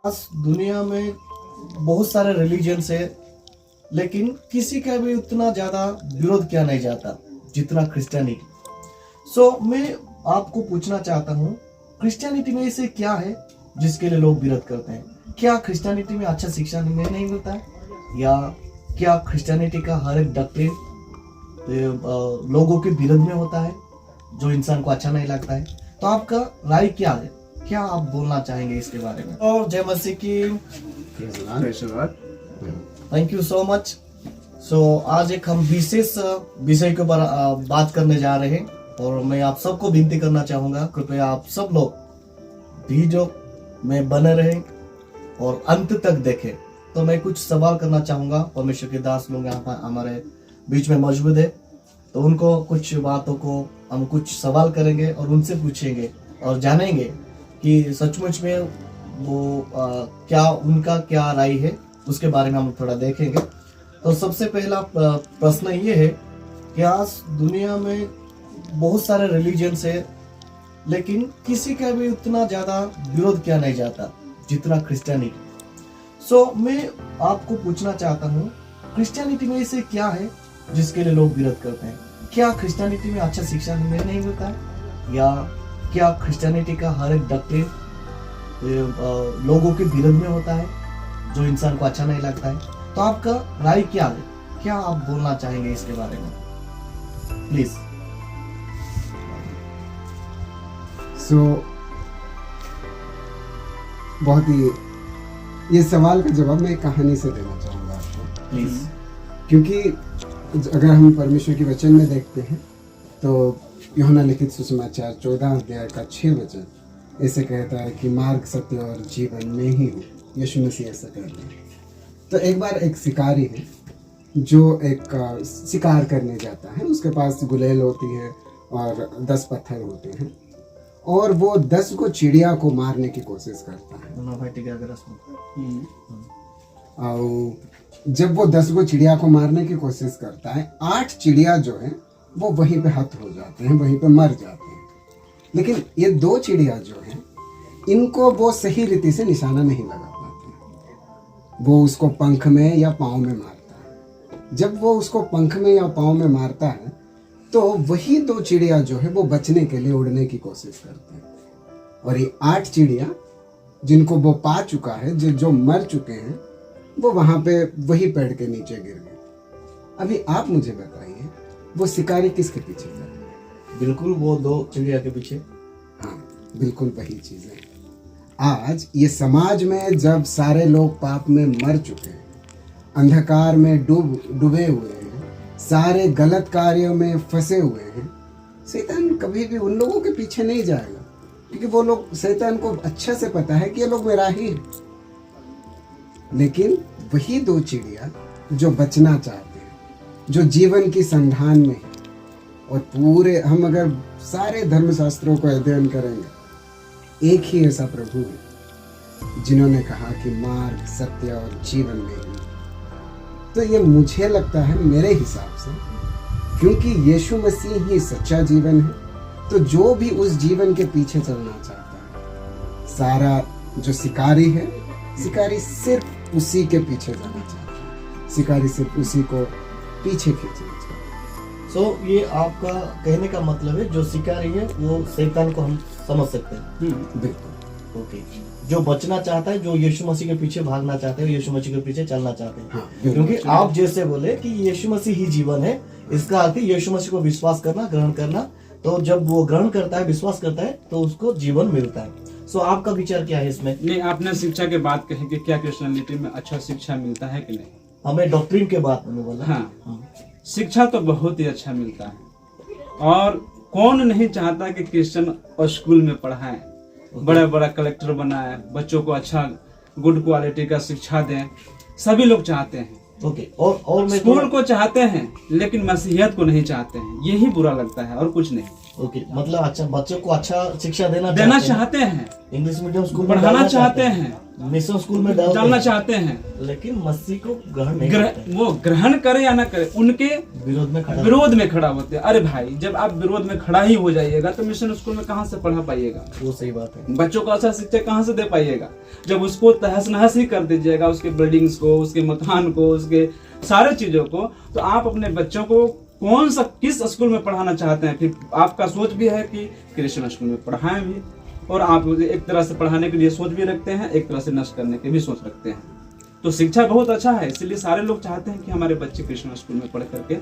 आज दुनिया में बहुत सारे रिलीजन्स है, लेकिन किसी का भी उतना ज्यादा विरोध किया नहीं जाता जितना क्रिश्चियनिटी। मैं आपको पूछना चाहता हूँ, क्रिश्चियनिटी में ऐसे क्या है जिसके लिए लोग विरोध करते हैं? क्या क्रिश्चियनिटी में अच्छा शिक्षा में नहीं मिलता है, या क्या क्रिश्चियनिटी का हर एक डॉक्ट्रिन लोगों के विरोध में होता है जो इंसान को अच्छा नहीं लगता है? तो आपका राय क्या है? क्या आप बोलना चाहेंगे इसके बारे में? और जय मसीह की। Thank you so much. आज एक हम विशेष विषय के ऊपर बात करने जा रहे हैं, और मैं आप सबको विनती करना चाहूंगा, कृपया आप सब लोग वीडियो में बने रहें और अंत तक देखें। तो मैं कुछ सवाल करना चाहूंगा। परमेश्वर के दास लोग यहाँ पर हमारे बीच में मौजूद है, तो उनको कुछ बातों को हम कुछ सवाल करेंगे और उनसे पूछेंगे और जानेंगे कि सचमुच में वो क्या उनका क्या राय है, उसके बारे में हम थोड़ा देखेंगे। तो सबसे पहला प्रश्न ये है कि आज दुनिया में बहुत सारे रिलीजन्स है, लेकिन किसी का भी उतना ज्यादा विरोध किया नहीं जाता जितना क्रिश्चियनिटी। मैं आपको पूछना चाहता हूँ, क्रिश्चियनिटी में ऐसे क्या है जिसके लिए लोग विरोध करते हैं? क्या क्रिश्चियनिटी में अच्छा शिक्षा में नहीं मिलता है, या क्या क्रिश्चियनिटी का हर एक डॉक्ट्रिन लोगों के विरोध में होता है जो इंसान को अच्छा नहीं लगता है? तो आपका राय क्या है? क्या आप बोलना चाहेंगे इसके बारे में? प्लीज। बहुत ही ये सवाल का जवाब मैं एक कहानी से देना चाहूँगा आपको, प्लीज। क्योंकि अगर हम परमेश्वर के वचन में देखते हैं तो यूहन्ना लिखित सुसमाचार 14 अध्याय का 6 वचन ऐसे कहता है कि मार्ग, सत्य और जीवन में ही हूँ। यीशु मसीह ऐसा कहते हैं। तो एक बार एक शिकारी है जो एक शिकार करने जाता है। उसके पास गुलेल होती है और 10 पत्थर होते हैं, और वो 10 को चिड़िया को मारने की कोशिश करता है। और जब वो 10 को चिड़िया को मारने की कोशिश करता है, 8 चिड़िया जो है वो वहीं पे हत हो जाते हैं, वहीं पे मर जाते हैं। लेकिन ये 2 चिड़िया जो हैं, इनको वो सही रीति से निशाना नहीं लगा पाते। वो उसको पंख में या पाँव में मारता है। जब वो उसको पंख में या पाँव में मारता है तो वही 2 चिड़िया जो है वो बचने के लिए उड़ने की कोशिश करते हैं, और ये 8 चिड़िया जिनको वो पा चुका है, जो मर चुके हैं, वो वहां पे वही पेड़ के नीचे गिर गए। अभी आप मुझे बताइए, वो शिकारी किसके पीछे कर रहे हैं? बिल्कुल वो 2 चिड़िया के पीछे। हाँ, बिल्कुल वही चीज है। आज ये समाज में जब सारे लोग पाप में मर चुके हैं, अंधकार में डूबे हुए हैं, सारे गलत कार्यों में फंसे हुए हैं, शैतान कभी भी उन लोगों के पीछे नहीं जाएगा, क्योंकि वो लोग, शैतान को अच्छा से पता है कि ये लोग मेरा ही है। लेकिन वही 2 चिड़िया जो बचना चाहते हैं, जो जीवन की संधान में है, और पूरे हम अगर सारे धर्मशास्त्रों को अध्ययन करेंगे, एक ही ऐसा प्रभु है जिन्होंने कहा कि मार्ग, सत्य और जीवन में ही। तो ये मुझे लगता है, मेरे हिसाब से, क्योंकि यीशु मसीह ही सच्चा जीवन है, तो जो भी उस जीवन के पीछे चलना चाहता है, सारा जो शिकारी है, शिकारी सिर्फ उसी के पीछे जाना चाहता है, शिकारी सिर्फ उसी को पीछे खींचना चाहता है। ये आपका कहने का मतलब है, जो शिकारी है वो शैतान को हम समझ सकते हैं। बिल्कुल। ओके। जो बचना चाहता है, जो यीशु मसीह के पीछे भागना चाहते हैं, यीशु मसीह के पीछे चलना चाहते हैं। हाँ, क्योंकि आप जैसे बोले कि यीशु मसीह ही जीवन है, इसका अर्थ यीशु मसीह को विश्वास करना, ग्रहण करना। तो जब वो ग्रहण करता है, विश्वास करता है, तो उसको जीवन मिलता है। आपका विचार क्या है इसमें? नहीं, आपने शिक्षा के बात कही कि क्या क्रिश्चियनिटी में अच्छा शिक्षा मिलता है कि नहीं? हमें डॉक्ट्रिन के बात में बोला। हाँ, शिक्षा तो बहुत ही अच्छा मिलता है, और कौन नहीं चाहता कि क्रिश्चियन स्कूल में पढ़ाएं, बड़ा बड़ा कलेक्टर बनाए, बच्चों को अच्छा गुड क्वालिटी का शिक्षा दें। सभी लोग चाहते हैं। ओके। और स्कूल को चाहते हैं, लेकिन मसीहियत को नहीं चाहते हैं। यही बुरा लगता है और कुछ नहीं। ओके। मतलब अच्छा, बच्चों को अच्छा शिक्षा देना चाहते हैं, इंग्लिश मीडियम स्कूल पढ़ाना चाहते हैं, मिशन स्कूल में डालते डालना हैं, चाहते हैं, लेकिन मसीह को ग्रहण नहीं करते हैं। वो ग्रहण करे या ना करे, उनके विरोध में खड़ा होते हैं। अरे भाई, जब आप विरोध में खड़ा ही हो जाइएगा तो मिशन स्कूल में कहाँ से पढ़ा पाइएगा? वो सही बात है। बच्चों को अच्छा शिक्षा कहाँ से दे पाइएगा? जब उसको तहस नहस ही कर दीजिएगा, उसके बिल्डिंग्स को, उसके मकान को, उसके सारे चीजों को, तो आप अपने बच्चों को कौन सा किस स्कूल में पढ़ाना चाहते हैं? फिर आपका सोच भी है कि क्रिश्चियन स्कूल में पढ़ाएं भी, और आप एक तरह से पढ़ाने के लिए सोच भी रखते हैं, एक तरह से नष्ट करने के भी सोच रखते हैं। तो शिक्षा बहुत अच्छा है, इसलिए सारे लोग चाहते हैं कि हमारे बच्चे क्रिश्चियन स्कूल में पढ़ करके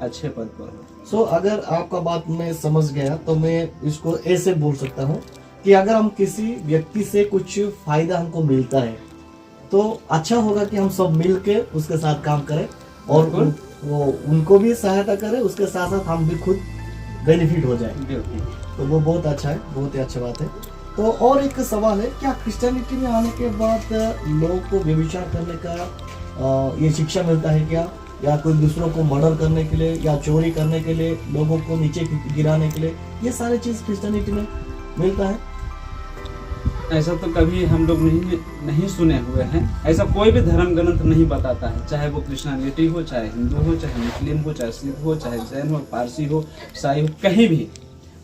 अच्छे पद पर हो। सो अगर आपका बात मैं समझ गया तो मैं इसको ऐसे बोल सकता हूँ कि अगर हम किसी व्यक्ति से कुछ फायदा हमको मिलता है तो अच्छा होगा कि हम सब मिल के उसके साथ काम करें और वो उनको भी सहायता करें, उसके साथ साथ हम भी खुद बेनिफिट हो जाए। तो वो बहुत अच्छा है, बहुत ही अच्छा बात है। तो और एक सवाल है, क्या क्रिश्चियनिटी में आने के बाद लोगों को व्यभिचार करने का ये शिक्षा मिलता है क्या, या कोई दूसरों को मर्डर करने के लिए या चोरी करने के लिए, लोगों को नीचे गिराने के लिए, ये सारी चीज क्रिश्चियनिटी में मिलता है? ऐसा तो कभी हम लोग नहीं सुने हुए हैं। ऐसा कोई भी धर्म ग्रंथ नहीं बताता है, चाहे वो क्रिश्चियनिटी हो, चाहे हिंदू हो, चाहे मुस्लिम हो, चाहे सिख हो, चाहे जैन हो, पारसी हो, ईसाई हो, कहीं भी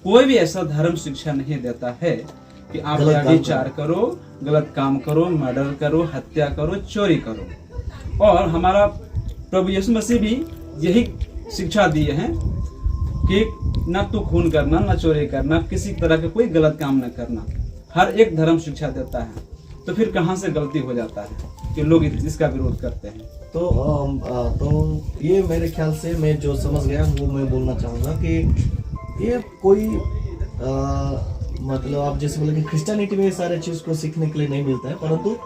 कोई भी ऐसा धर्म शिक्षा नहीं देता है कि आप व्यभिचार करो, गलत काम करो, मर्डर करो, हत्या करो, चोरी करो। और हमारा प्रभु यीशु मसीह भी यही शिक्षा दिए हैं कि न तो खून करना, न चोरी करना, किसी तरह का कोई गलत काम न करना। हर एक धर्म शिक्षा देता है, तो फिर कहाँ से गलती हो जाता है कि लोग इसका विरोध करते हैं? तो ये मेरे ख्याल से मैं जो समझ गया वो मैं बोलना चाहूँगा कि ये कोई मतलब आप जैसे बोले कि क्रिश्चियनिटी में ये सारे चीज को सीखने के लिए नहीं मिलता है, परंतु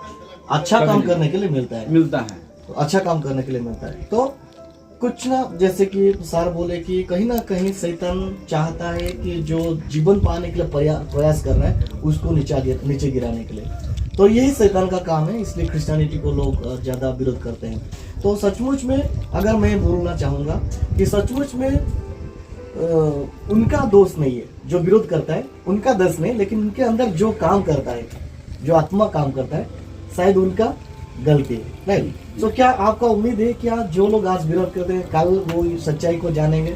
अच्छा काम करने के लिए मिलता है। तो अच्छा काम करने के लिए मिलता है। तो कुछ ना, जैसे कि सर बोले कि कहीं ना कहीं शैतान चाहता है कि जो जीवन पाने के लिए प्रयास कर रहा है उसको नीचे गिराने के लिए। तो यही शैतान का काम है, इसलिए क्रिश्चियनिटी को लोग ज्यादा विरोध करते हैं। तो सचमुच में अगर मैं बोलना चाहूँगा कि सचमुच में उनका दोष नहीं है जो विरोध करता है, उनका दोष नहीं, लेकिन उनके अंदर जो काम करता है, जो आत्मा काम करता है, शायद उनका गलती है। नहीं तो क्या आपका उम्मीद है क्या जो लोग आज विरोध करते हैं कल वो सच्चाई को जानेंगे?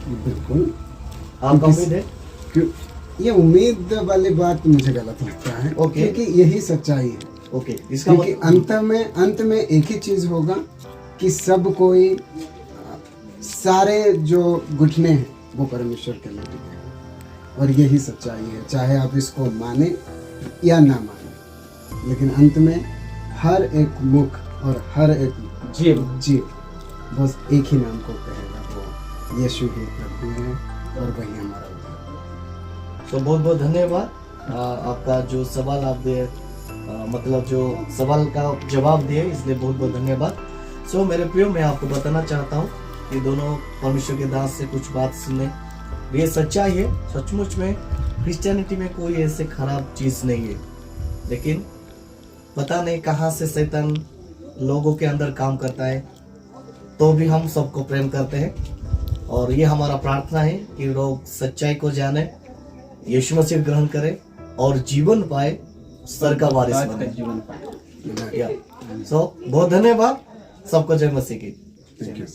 बिल्कुल, आपका उम्मीद है? ये उम्मीद वाली बात मुझे गलत लगता है। ओके। क्योंकि यही सच्चाई है। ओके, इसका क्योंकि अंत में एक ही चीज होगा कि सब कोई, सारे जो घुटने हैं वो परमेश्वर के लिए टिके, और यही सच्चाई है, चाहे आप इसको माने या ना माने। लेकिन अंत में हर एक मुख और हर एक जीव बस एक ही नाम को कहेगा, वो यीशु ही प्रभु है और वही हमारा उद्धार। तो बहुत बहुत धन्यवाद। आपका जो सवाल आप दे मतलब जो सवाल का जवाब दिए इसलिए बहुत बहुत धन्यवाद। सो मेरे प्रियो, मैं आपको बताना चाहता हूँ कि दोनों परमेश्वर के दास से कुछ बात सुने, ये सच्चाई है। सचमुच में क्रिश्चियनिटी में कोई ऐसे खराब चीज नहीं है, लेकिन पता नहीं कहाँ से शैतान लोगों के अंदर काम करता है। तो भी हम सबको प्रेम करते हैं और ये हमारा प्रार्थना है कि लोग सच्चाई को जाने, यीशु मसीह ग्रहण करें और जीवन पाए, स्वर्ग का वारिस बने। जीवन पाए। सो बहुत धन्यवाद, सबको जय मसीह की। Thank you.